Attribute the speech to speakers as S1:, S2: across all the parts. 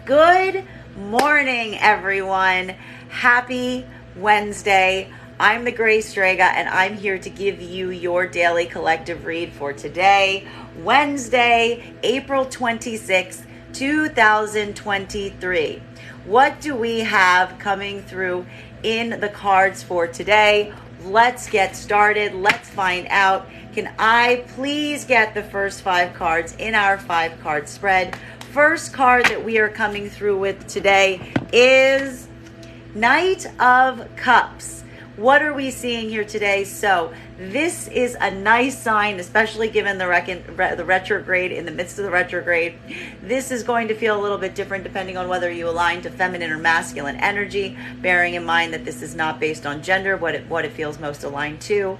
S1: Good morning, everyone. Happy Wednesday. I'm the Grace Strega, and I'm here to give you your daily collective read for today, Wednesday, April 26th, 2023. What do we have coming through in the cards for today? Let's get started. Let's find out. Can I please get the first 5 cards in our 5-card spread? First card that we are coming through with today is Knight of Cups. What are we seeing here today? So this is a nice sign, especially given the retrograde, in the midst of the retrograde. This is going to feel a little bit different depending on whether you align to feminine or masculine energy, bearing in mind that this is not based on gender, what it feels most aligned to.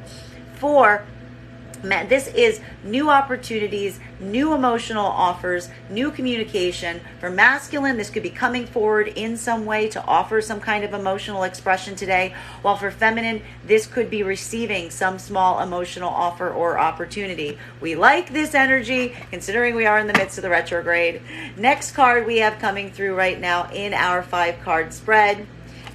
S1: This is new opportunities, new emotional offers, new communication. For masculine, this could be coming forward in some way to offer some kind of emotional expression today, while for feminine, this could be receiving some small emotional offer or opportunity. We like this energy, considering we are in the midst of the retrograde. Next card we have coming through right now in our 5-card spread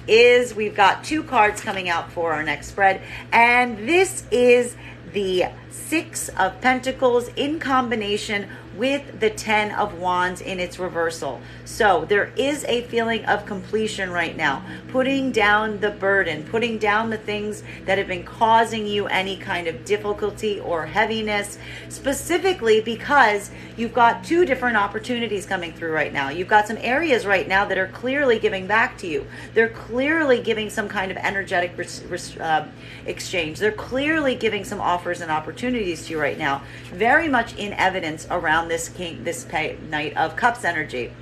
S1: is, we've got 2 cards coming out for our next spread, and this is the 6 of Pentacles in combination with the 10 of Wands in its reversal. So there is a feeling of completion right now, putting down the burden, putting down the things that have been causing you any kind of difficulty or heaviness, specifically because you've got 2 different opportunities coming through right now. You've got some areas right now that are clearly giving back to you. They're clearly giving some kind of energetic exchange. They're clearly giving some offers and opportunities to you right now, very much in evidence around this Knight of Cups energy.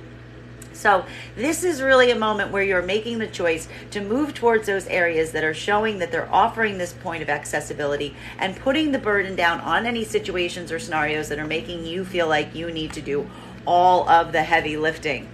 S1: So this is really a moment where you're making the choice to move towards those areas that are showing that they're offering this point of accessibility and putting the burden down on any situations or scenarios that are making you feel like you need to do all of the heavy lifting.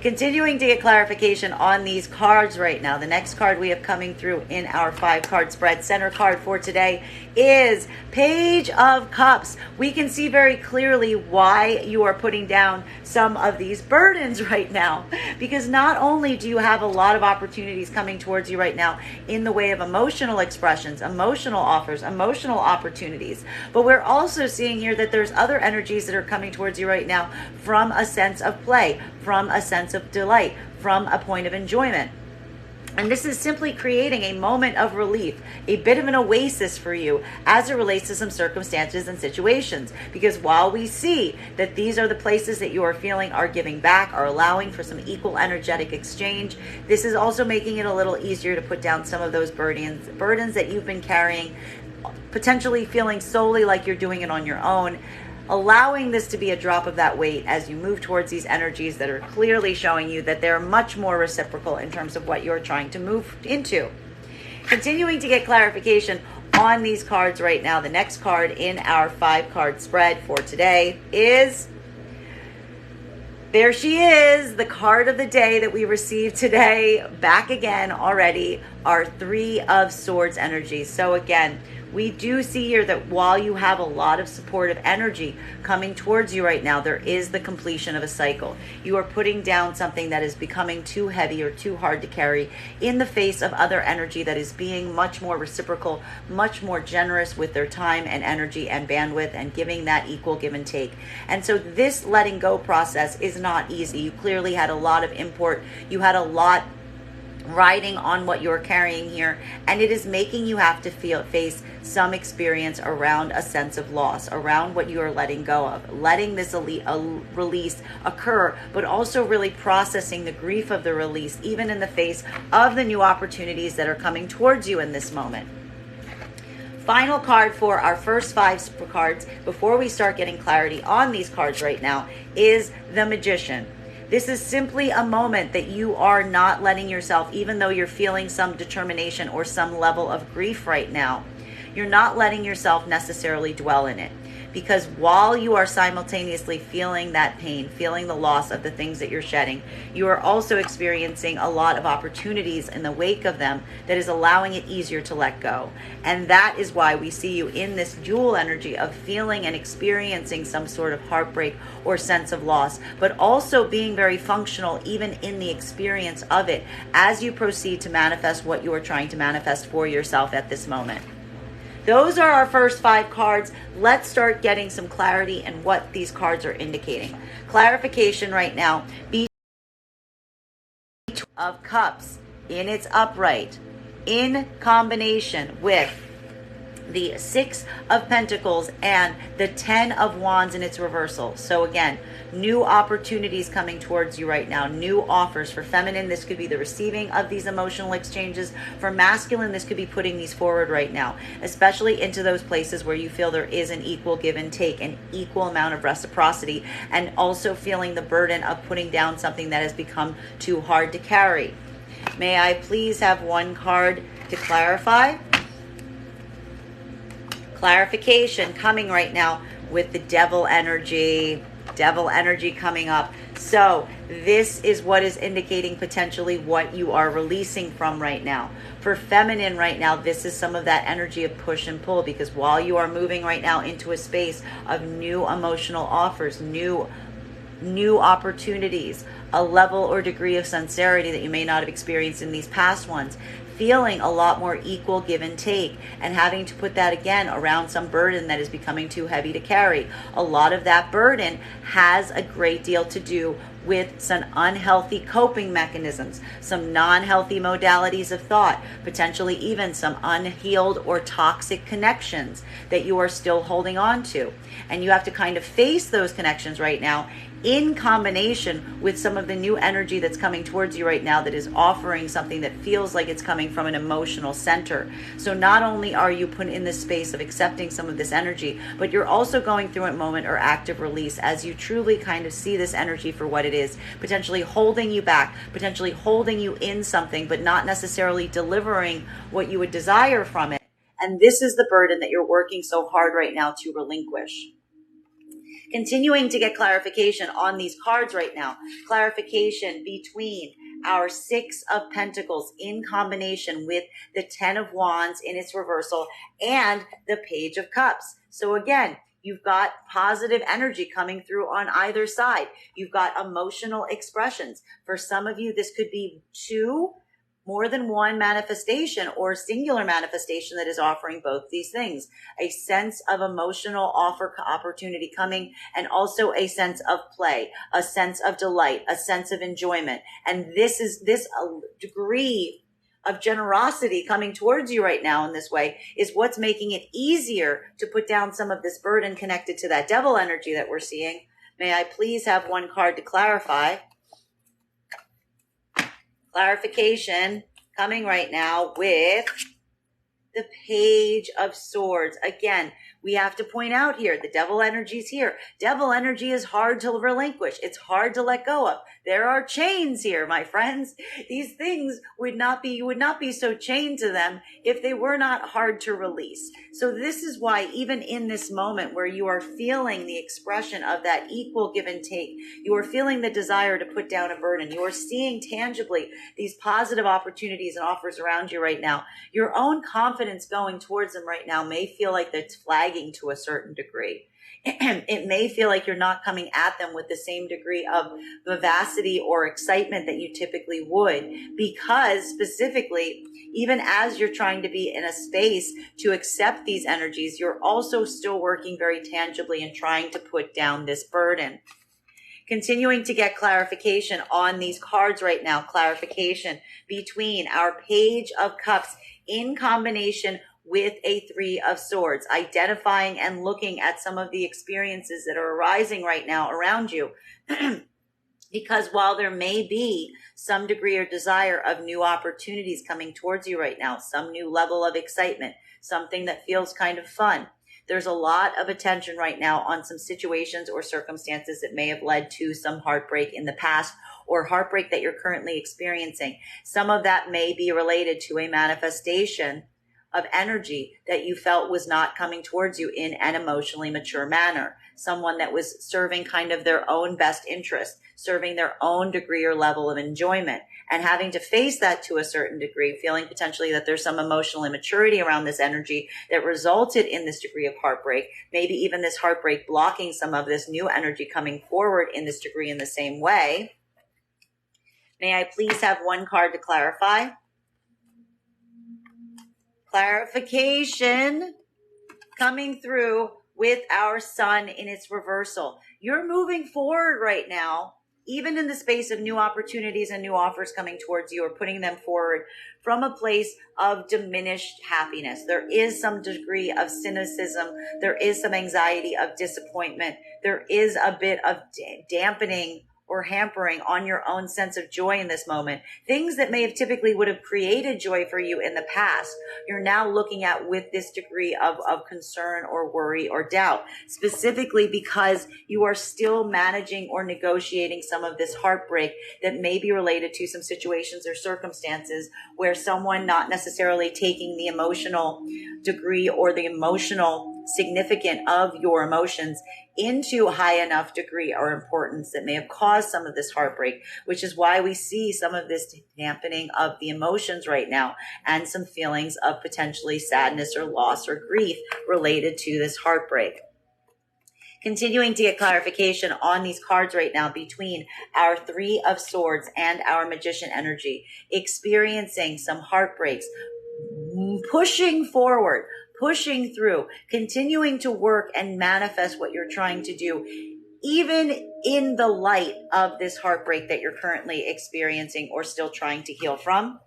S1: Continuing to get clarification on these cards right now, the next card we have coming through in our 5-card spread, center card for today, is Page of Cups. We can see very clearly why you are putting down some of these burdens right now, because not only do you have a lot of opportunities coming towards you right now in the way of emotional expressions, emotional offers, emotional opportunities, but we're also seeing here that there's other energies that are coming towards you right now from a sense of play, from a sense of delight, from a point of enjoyment. And this is simply creating a moment of relief, a bit of an oasis for you as it relates to some circumstances and situations. Because while we see that these are the places that you are feeling are giving back, are allowing for some equal energetic exchange, this is also making it a little easier to put down some of those burdens that you've been carrying, potentially feeling solely like you're doing it on your own, allowing this to be a drop of that weight as you move towards these energies that are clearly showing you that they're much more reciprocal in terms of what you're trying to move into. Continuing to get clarification on these cards right now, the next card in our 5-card spread for today is, there she is, the card of the day that we received today, back again already, our 3 of Swords energy. So again, we do see here that while you have a lot of supportive energy coming towards you right now, there is the completion of a cycle. You are putting down something that is becoming too heavy or too hard to carry in the face of other energy that is being much more reciprocal, much more generous with their time and energy and bandwidth, and giving that equal give and take. And so this letting go process is not easy. You clearly had a lot of import. You had a lot riding on what you're carrying here, and it is making you have to face some experience around a sense of loss, around what you are letting go of, letting this release occur, but also really processing the grief of the release, even in the face of the new opportunities that are coming towards you in this moment. Final card for our first 5 cards before we start getting clarity on these cards right now is the Magician. This is simply a moment that you are not letting yourself, even though you're feeling some determination or some level of grief right now, you're not letting yourself necessarily dwell in it. because while you are simultaneously feeling that pain, feeling the loss of the things that you're shedding, you are also experiencing a lot of opportunities in the wake of them that is allowing it easier to let go. And that is why we see you in this dual energy of feeling and experiencing some sort of heartbreak or sense of loss, but also being very functional even in the experience of it as you proceed to manifest what you are trying to manifest for yourself at this moment. Those are our first 5 cards. Let's start getting some clarity in what these cards are indicating. Clarification right now. Of Cups in its upright, in combination with the 6 of Pentacles and the 10 of Wands in its reversal. So again, new opportunities coming towards you right now, new offers. For feminine, this could be the receiving of these emotional exchanges. For masculine, this could be putting these forward right now, especially into those places where you feel there is an equal give and take, an equal amount of reciprocity, and also feeling the burden of putting down something that has become too hard to carry. May I please have one card to clarify? Clarification coming right now with the Devil energy coming up. So this is what is indicating potentially what you are releasing from right now. For feminine right now, this is some of that energy of push and pull, because while you are moving right now into a space of new emotional offers, new opportunities, a level or degree of sincerity that you may not have experienced in these past ones, feeling a lot more equal give and take, and having to put that again around some burden that is becoming too heavy to carry. A lot of that burden has a great deal to do with some unhealthy coping mechanisms, some non-healthy modalities of thought, potentially even some unhealed or toxic connections that you are still holding on to. And you have to kind of face those connections right now in combination with some of the new energy that's coming towards you right now that is offering something that feels like it's coming from an emotional center. So not only are you put in this space of accepting some of this energy, but you're also going through a moment or active release as you truly kind of see this energy for what it is, potentially holding you back, potentially holding you in something, but not necessarily delivering what you would desire from it. And this is the burden that you're working so hard right now to relinquish. Continuing to get clarification on these cards right now. Clarification between our 6 of Pentacles in combination with the 10 of Wands in its reversal and the Page of Cups. So again, you've got positive energy coming through on either side. You've got emotional expressions. For some of you, this could be more than one manifestation or singular manifestation that is offering both these things. A sense of emotional opportunity coming, and also a sense of play, a sense of delight, a sense of enjoyment. And this degree of generosity coming towards you right now in this way is what's making it easier to put down some of this burden connected to that Devil energy that we're seeing. May I please have one card to clarify? Clarification coming right now with the Page of Swords. Again, we have to point out here, the Devil energy is here. Devil energy is hard to relinquish. It's hard to let go of. There are chains here, my friends. These things you would not be so chained to them if they were not hard to release. So this is why even in this moment where you are feeling the expression of that equal give and take, you are feeling the desire to put down a burden, you are seeing tangibly these positive opportunities and offers around you right now, your own confidence going towards them right now may feel like it's flagging to a certain degree. It may feel like you're not coming at them with the same degree of vivacity or excitement that you typically would, because specifically, even as you're trying to be in a space to accept these energies, you're also still working very tangibly and trying to put down this burden. Continuing to get clarification on these cards right now, clarification between our Page of Cups in combination with a 3 of Swords, identifying and looking at some of the experiences that are arising right now around you. Because while there may be some degree or desire of new opportunities coming towards you right now, some new level of excitement, something that feels kind of fun, there's a lot of attention right now on some situations or circumstances that may have led to some heartbreak in the past, or heartbreak that you're currently experiencing. Some of that may be related to a manifestation of energy that you felt was not coming towards you in an emotionally mature manner. Someone that was serving kind of their own best interest, serving their own degree or level of enjoyment, and having to face that to a certain degree, feeling potentially that there's some emotional immaturity around this energy that resulted in this degree of heartbreak, maybe even this heartbreak blocking some of this new energy coming forward in this degree in the same way. May I please have one card to clarify? Clarification coming through with our sun in its reversal. You're moving forward right now, even in the space of new opportunities and new offers coming towards you, or putting them forward from a place of diminished happiness. There is some degree of cynicism. There is some anxiety of disappointment. There is a bit of dampening or hampering on your own sense of joy in this moment. Things that may have typically would have created joy for you in the past, you're now looking at with this degree of concern or worry or doubt, specifically because you are still managing or negotiating some of this heartbreak that may be related to some situations or circumstances where someone not necessarily taking the emotional degree or the emotional significance of your emotions into a high enough degree or importance that may have caused some of this heartbreak, which is why we see some of this dampening of the emotions right now and some feelings of potentially sadness or loss or grief related to this heartbreak. Continuing to get clarification on these cards right now between our Three of Swords and our Magician energy, experiencing some heartbreaks, pushing forward, pushing through, continuing to work and manifest what you're trying to do, even in the light of this heartbreak that you're currently experiencing or still trying to heal from.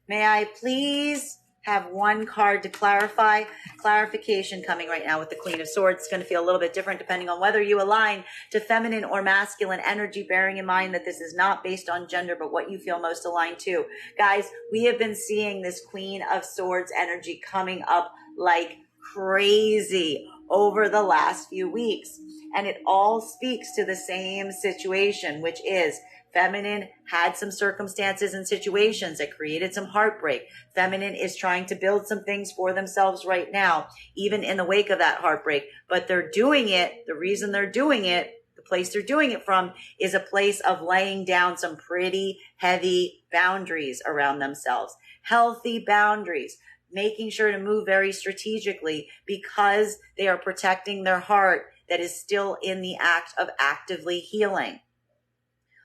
S1: May I please have one card to clarify? Clarification coming right now with the Queen of Swords. It's going to feel a little bit different depending on whether you align to feminine or masculine energy, bearing in mind that this is not based on gender, but what you feel most aligned to. Guys, we have been seeing this Queen of Swords energy coming up like crazy over the last few weeks. And it all speaks to the same situation, which is feminine had some circumstances and situations that created some heartbreak. Feminine is trying to build some things for themselves right now, even in the wake of that heartbreak. But they're doing it. The reason they're doing it, the place they're doing it from, is a place of laying down some pretty heavy boundaries around themselves. Healthy boundaries. Making sure to move very strategically because they are protecting their heart that is still in the act of actively healing.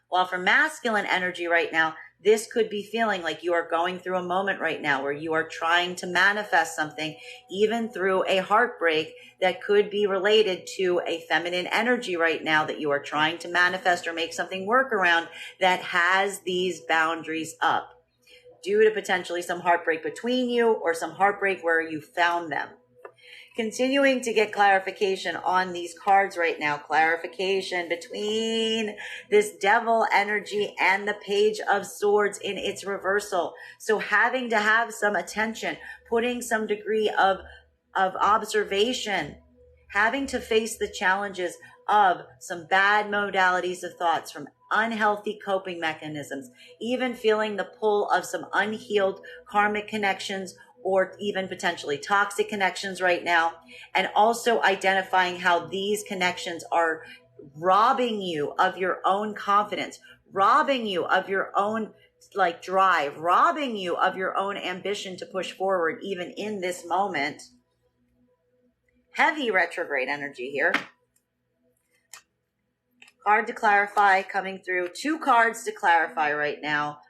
S1: While for masculine energy right now, this could be feeling like you are going through a moment right now where you are trying to manifest something, even through a heartbreak that could be related to a feminine energy right now that you are trying to manifest or make something work around that has these boundaries up, due to potentially some heartbreak between you or some heartbreak where you found them. Continuing to get clarification on these cards right now, clarification between this Devil energy and the Page of Swords in its reversal. So having to have some attention, putting some degree of observation, having to face the challenges of some bad modalities of thoughts, from unhealthy coping mechanisms, even feeling the pull of some unhealed karmic connections or even potentially toxic connections right now, and also identifying how these connections are robbing you of your own confidence, robbing you of your own drive, robbing you of your own ambition to push forward even in this moment. Heavy retrograde energy here. Card to clarify coming through. 2 cards to clarify right now.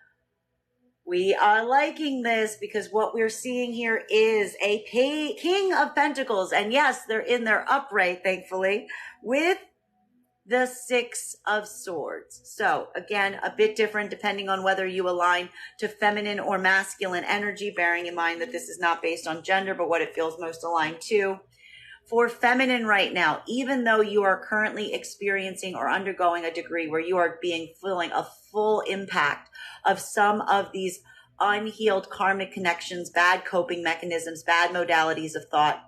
S1: We are liking this because what we're seeing here is a King of Pentacles. And yes, they're in their upright, thankfully, with the 6 of Swords. So again, a bit different depending on whether you align to feminine or masculine energy, bearing in mind that this is not based on gender, but what it feels most aligned to. For feminine right now, even though you are currently experiencing or undergoing a degree where you are feeling a full impact of some of these unhealed karmic connections, bad coping mechanisms, bad modalities of thought,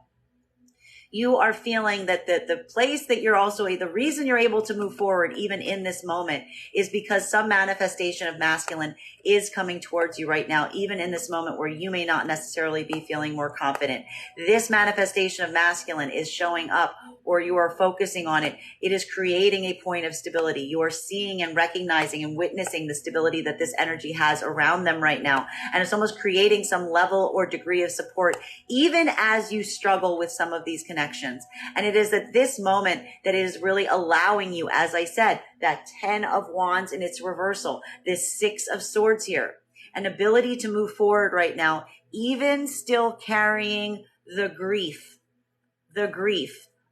S1: you are feeling that the place that you're also, the reason you're able to move forward even in this moment is because some manifestation of masculine is coming towards you right now, even in this moment where you may not necessarily be feeling more confident. This manifestation of masculine is showing up, or you are focusing on it. It is creating a point of stability. You are seeing and recognizing and witnessing the stability that this energy has around them right now. And it's almost creating some level or degree of support, even as you struggle with some of these connections. And it is at this moment that it is really allowing you, as I said, that 10 of Wands in its reversal, this 6 of Swords here, an ability to move forward right now, even still carrying the grief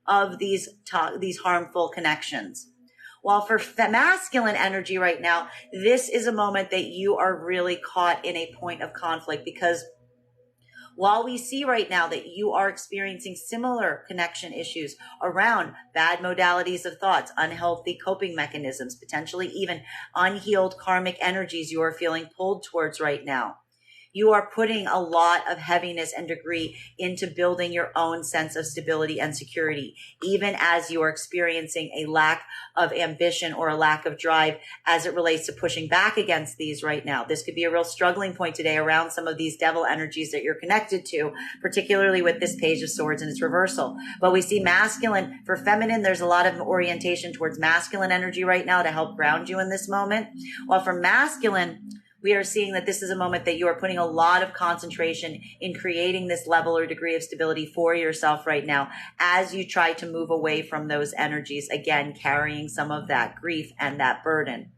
S1: of these harmful connections. While for masculine energy right now, this is a moment that you are really caught in a point of conflict, because while we see right now that you are experiencing similar connection issues around bad modalities of thoughts, unhealthy coping mechanisms, potentially even unhealed karmic energies you are feeling pulled towards right now, you are putting a lot of heaviness and degree into building your own sense of stability and security, even as you are experiencing a lack of ambition or a lack of drive as it relates to pushing back against these right now. This could be a real struggling point today around some of these devil energies that you're connected to, particularly with this Page of Swords and its reversal. But we see masculine. For feminine, there's a lot of orientation towards masculine energy right now to help ground you in this moment. While for masculine, we are seeing that this is a moment that you are putting a lot of concentration in creating this level or degree of stability for yourself right now as you try to move away from those energies, again, carrying some of that grief and that burden.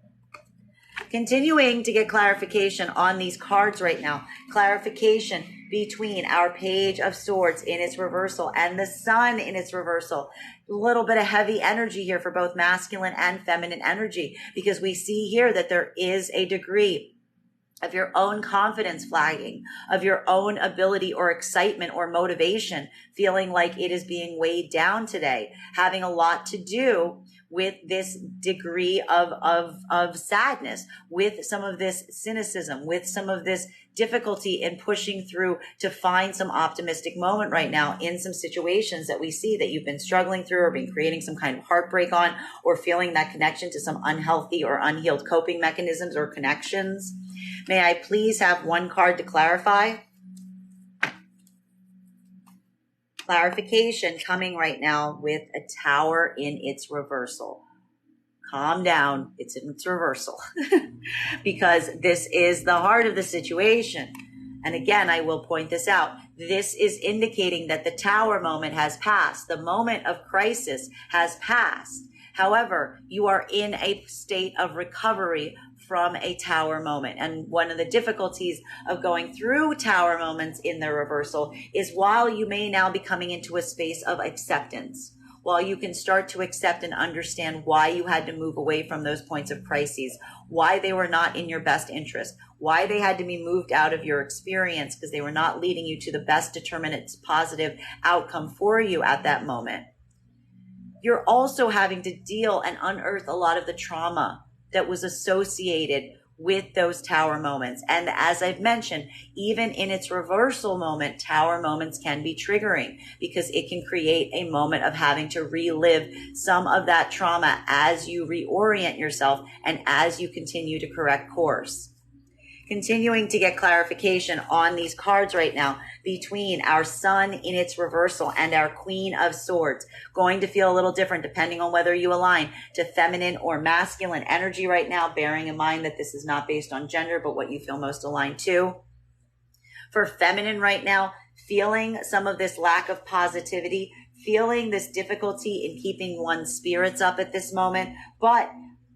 S1: Continuing to get clarification on these cards right now, clarification between our Page of Swords in its reversal and the Sun in its reversal. A little bit of heavy energy here for both masculine and feminine energy, because we see here that there is a degree of your own confidence flagging, of your own ability or excitement or motivation, feeling like it is being weighed down today, having a lot to do with this degree of sadness, with some of this cynicism, with some of this difficulty in pushing through to find some optimistic moment right now in some situations that we see that you've been struggling through or been creating some kind of heartbreak on, or feeling that connection to some unhealthy or unhealed coping mechanisms or connections. May I please have one card to clarify? Clarification coming right now with a Tower in its reversal. Calm down, it's in its reversal. Because this is the heart of the situation. And again, I will point this out. This is indicating that the Tower moment has passed. The moment of crisis has passed. However, you are in a state of recovery from a Tower moment. And one of the difficulties of going through Tower moments in the reversal is while you may now be coming into a space of acceptance, while you can start to accept and understand why you had to move away from those points of crises, why they were not in your best interest, why they had to be moved out of your experience because they were not leading you to the best determinate positive outcome for you at that moment. You're also having to deal and unearth a lot of the trauma that was associated with those Tower moments. And as I've mentioned, even in its reversal moment, Tower moments can be triggering because it can create a moment of having to relive some of that trauma as you reorient yourself and as you continue to correct course. Continuing to get clarification on these cards right now between our Sun in its reversal and our Queen of Swords. Going to feel a little different depending on whether you align to feminine or masculine energy right now, bearing in mind that this is not based on gender, but what you feel most aligned to. For feminine right now, feeling some of this lack of positivity, feeling this difficulty in keeping one's spirits up at this moment, but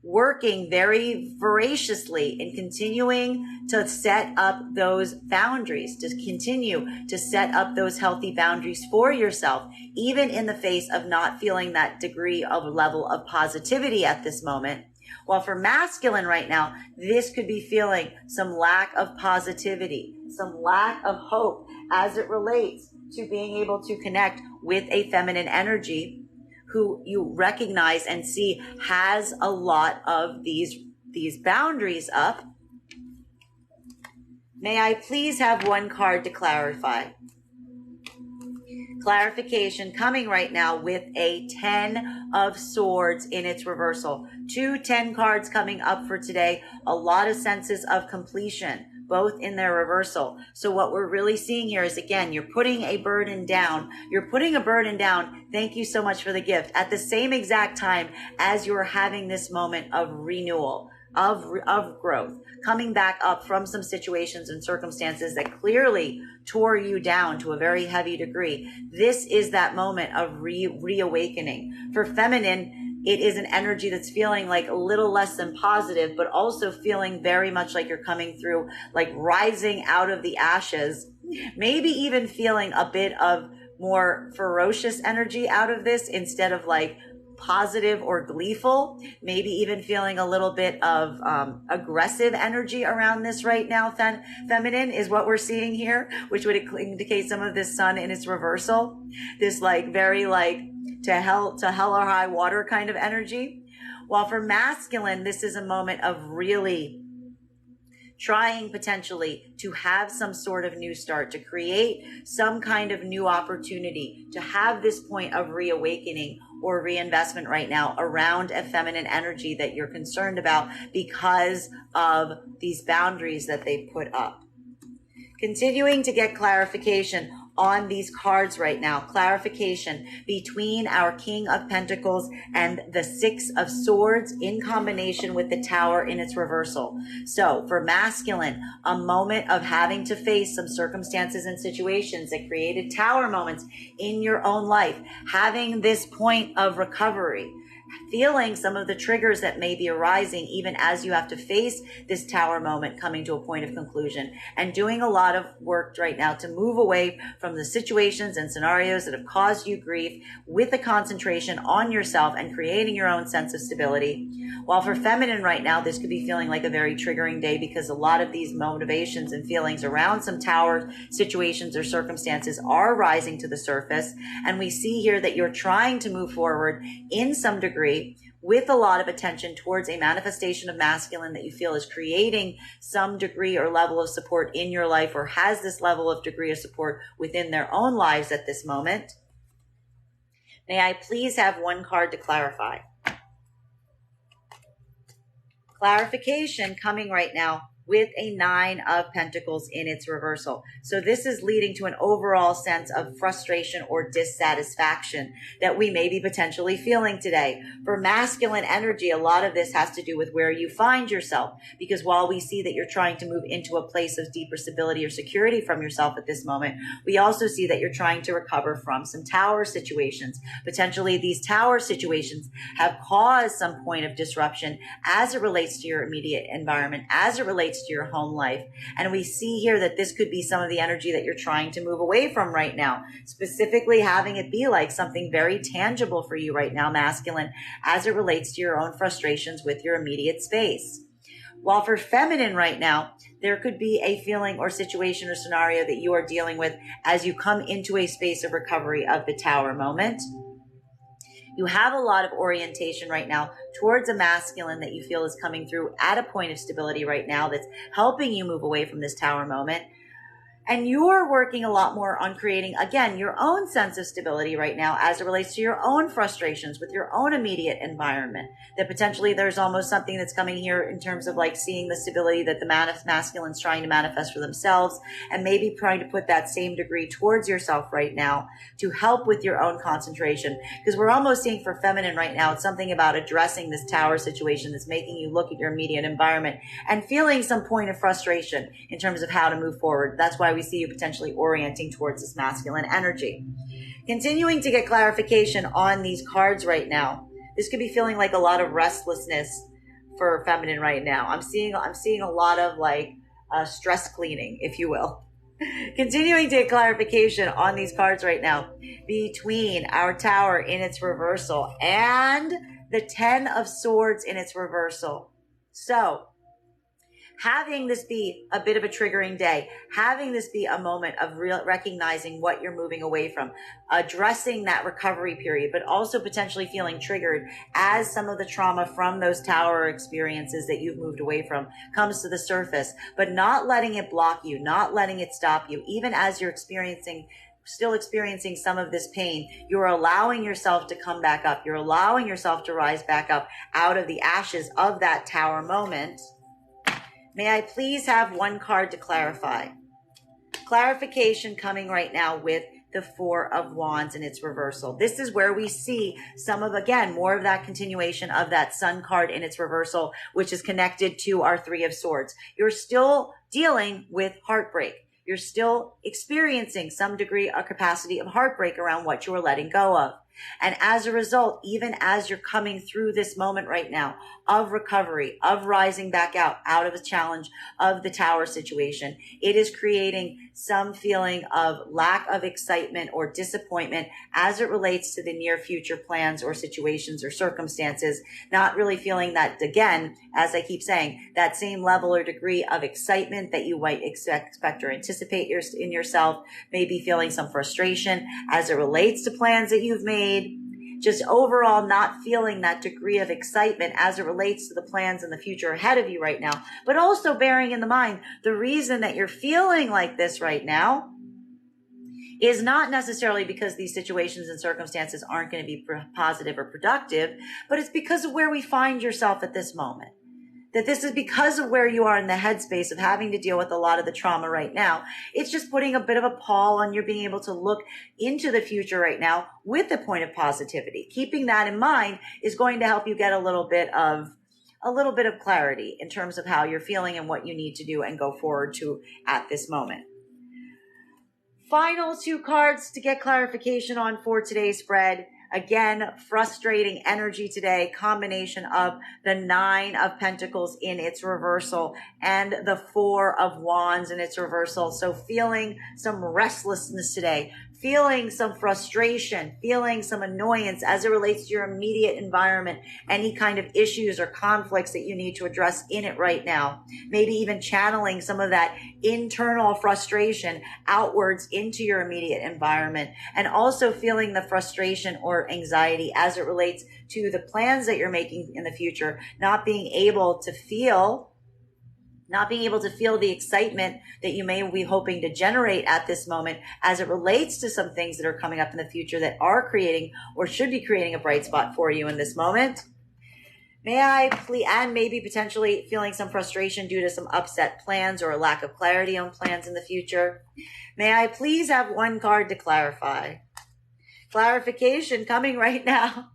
S1: working very voraciously and continuing to set up those boundaries, to continue to set up those healthy boundaries for yourself, even in the face of not feeling that degree of level of positivity at this moment. While for masculine right now, this could be feeling some lack of positivity, some lack of hope as it relates to being able to connect with a feminine energy who you recognize and see has a lot of these boundaries up. May I please have one card to clarify? Clarification coming right now with a 10 of Swords in its reversal. 2 10 cards coming up for today. A lot of senses of completion, both in their reversal. So what we're really seeing here is, again, you're putting a burden down. You're putting a burden down. Thank you so much for the gift. At the same exact time as you're having this moment of renewal, of growth, coming back up from some situations and circumstances that clearly tore you down to a very heavy degree. This is that moment of reawakening. For feminine, it is an energy that's feeling like a little less than positive, but also feeling very much like you're coming through, like rising out of the ashes, maybe even feeling a bit of more ferocious energy out of this instead of like positive or gleeful, maybe even feeling a little bit of aggressive energy around this right now. Feminine is what we're seeing here, which would indicate some of this sun in its reversal, this like very like to hell or high water kind of energy. While for masculine, this is a moment of really trying potentially to have some sort of new start, to create some kind of new opportunity, to have this point of reawakening or reinvestment right now around a feminine energy that you're concerned about because of these boundaries that they put up. Continuing to get clarification on these cards right now, clarification between our King of Pentacles and the Six of Swords in combination with the Tower in its reversal. So for masculine, a moment of having to face some circumstances and situations that created Tower moments in your own life, having this point of recovery, feeling some of the triggers that may be arising even as you have to face this Tower moment coming to a point of conclusion, and doing a lot of work right now to move away from the situations and scenarios that have caused you grief with a concentration on yourself and creating your own sense of stability. While for feminine right now, this could be feeling like a very triggering day because a lot of these motivations and feelings around some Tower situations or circumstances are rising to the surface. And we see here that you're trying to move forward in some degree with a lot of attention towards a manifestation of masculine that you feel is creating some degree or level of support in your life, or has this level of degree of support within their own lives at this moment. May I please have one card to clarify? Clarification coming right now with a 9 of Pentacles in its reversal. So this is leading to an overall sense of frustration or dissatisfaction that we may be potentially feeling today. For masculine energy, a lot of this has to do with where you find yourself, because while we see that you're trying to move into a place of deeper stability or security from yourself at this moment, we also see that you're trying to recover from some Tower situations. Potentially these Tower situations have caused some point of disruption as it relates to your immediate environment, as it relates to your home life. And we see here that this could be some of the energy that you're trying to move away from right now, specifically having it be like something very tangible for you right now, masculine, as it relates to your own frustrations with your immediate space. While for feminine right now, there could be a feeling or situation or scenario that you are dealing with as you come into a space of recovery of the Tower moment. You have a lot of orientation right now towards a masculine that you feel is coming through at a point of stability right now that's helping you move away from this Tower moment. And you're working a lot more on creating, again, your own sense of stability right now as it relates to your own frustrations with your own immediate environment. That potentially there's almost something that's coming here in terms of like seeing the stability that the masculine's trying to manifest for themselves, and maybe trying to put that same degree towards yourself right now to help with your own concentration. Because we're almost seeing for feminine right now, it's something about addressing this Tower situation that's making you look at your immediate environment and feeling some point of frustration in terms of how to move forward. That's why we see you potentially orienting towards this masculine energy. Continuing to get clarification on these cards right now, this could be feeling like a lot of restlessness for feminine right now. I'm seeing a lot of like stress cleaning, if you will. Continuing to get clarification on these cards right now between our Tower in its reversal and the 10 of Swords in its reversal. So having this be a bit of a triggering day, having this be a moment of real recognizing what you're moving away from, addressing that recovery period, but also potentially feeling triggered as some of the trauma from those Tower experiences that you've moved away from comes to the surface, but not letting it block you, not letting it stop you, even as you're experiencing still experiencing some of this pain, you're allowing yourself to come back up. You're allowing yourself to rise back up out of the ashes of that tower moment. May I please have one card to clarify? Clarification coming right now with the Four of Wands in its reversal. This is where we see some of, again, more of that continuation of that Sun card in its reversal, which is connected to our Three of Swords. You're still dealing with heartbreak. You're still experiencing some degree or capacity of heartbreak around what you are letting go of. And as a result, even as you're coming through this moment right now of recovery, of rising back out of a challenge of the tower situation, it is creating some feeling of lack of excitement or disappointment as it relates to the near future plans or situations or circumstances, not really feeling that, again, as I keep saying, that same level or degree of excitement that you might expect or anticipate in yourself, maybe feeling some frustration as it relates to plans that you've made, just overall not feeling that degree of excitement as it relates to the plans in the future ahead of you right now, but also bearing in the mind the reason that you're feeling like this right now is not necessarily because these situations and circumstances aren't going to be positive or productive, but it's because of where we find yourself at this moment. That this is because of where you are in the headspace of having to deal with a lot of the trauma right now. It's just putting a bit of a pall on your being able to look into the future right now with a point of positivity. Keeping that in mind is going to help you get a little bit of clarity in terms of how you're feeling and what you need to do and go forward to at this moment. Final two cards to get clarification on for today's spread. Again, frustrating energy today, combination of the Nine of Pentacles in its reversal and the Four of Wands in its reversal. So feeling some restlessness today, feeling some frustration, feeling some annoyance as it relates to your immediate environment, any kind of issues or conflicts that you need to address in it right now. Maybe even channeling some of that internal frustration outwards into your immediate environment, and also feeling the frustration or anxiety as it relates to the plans that you're making in the future, not being able to feel the excitement that you may be hoping to generate at this moment as it relates to some things that are coming up in the future that are creating or should be creating a bright spot for you in this moment. May I please, and maybe potentially feeling some frustration due to some upset plans or a lack of clarity on plans in the future. May I please have one card to clarify? Clarification coming right now.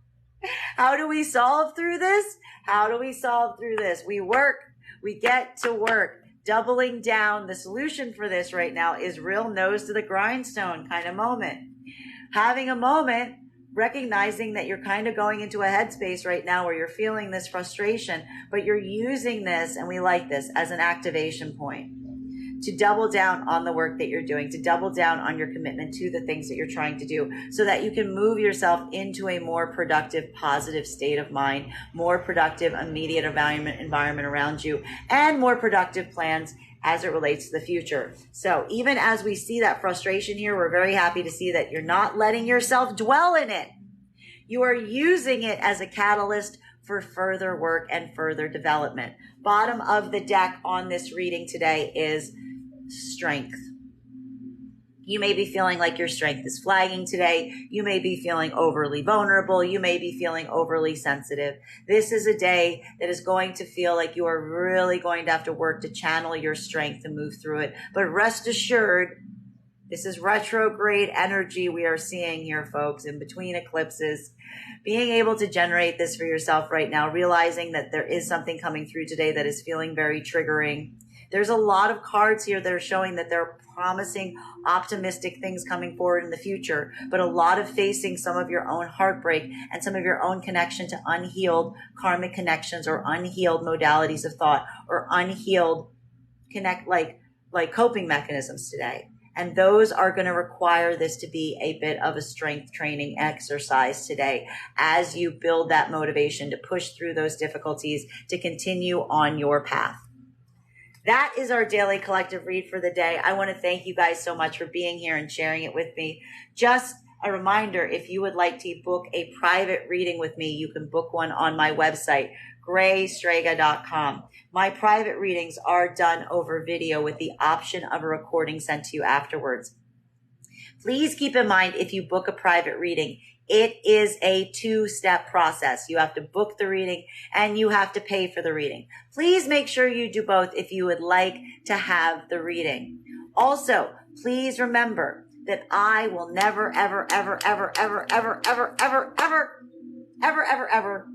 S1: How do we solve through this? How do we solve through this? We get to work. Doubling down. The solution for this right now is real nose to the grindstone kind of moment. Having a moment, recognizing that you're kind of going into a headspace right now where you're feeling this frustration, but you're using this, and we like this, as an activation point to double down on the work that you're doing, to double down on your commitment to the things that you're trying to do so that you can move yourself into a more productive, positive state of mind, more productive immediate environment around you, and more productive plans as it relates to the future. So even as we see that frustration here, we're very happy to see that you're not letting yourself dwell in it. You are using it as a catalyst for further work and further development. Bottom of the deck on this reading today is strength. You may be feeling like your strength is flagging today. You may be feeling overly vulnerable. You may be feeling overly sensitive. This is a day that is going to feel like you are really going to have to work to channel your strength and move through it. But rest assured, this is retrograde energy we are seeing here, folks, in between eclipses. Being able to generate this for yourself right now, realizing that there is something coming through today that is feeling very triggering. There's a lot of cards here that are showing that they're promising optimistic things coming forward in the future, but a lot of facing some of your own heartbreak and some of your own connection to unhealed karmic connections or unhealed modalities of thought or unhealed coping mechanisms today. And those are going to require this to be a bit of a strength training exercise today as you build that motivation to push through those difficulties to continue on your path. That is our daily collective read for the day. I want to thank you guys so much for being here and sharing it with me. Just a reminder, if you would like to book a private reading with me, you can book one on my website, graystrega.com. My private readings are done over video with the option of a recording sent to you afterwards. Please keep in mind, if you book a private reading, it is a two-step process. You have to book the reading and you have to pay for the reading. Please make sure you do both if you would like to have the reading. Also, please remember that I will never, ever, ever, ever, ever, ever, ever, ever, ever, ever, ever, ever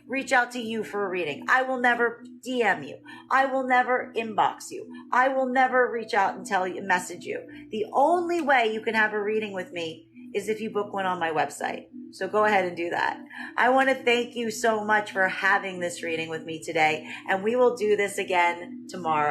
S1: reach out to you for a reading. I will never DM you. I will never inbox you. I will never reach out and message you. The only way you can have a reading with me is if you book one on my website. So go ahead and do that. I want to thank you so much for having this reading with me today, and we will do this again tomorrow.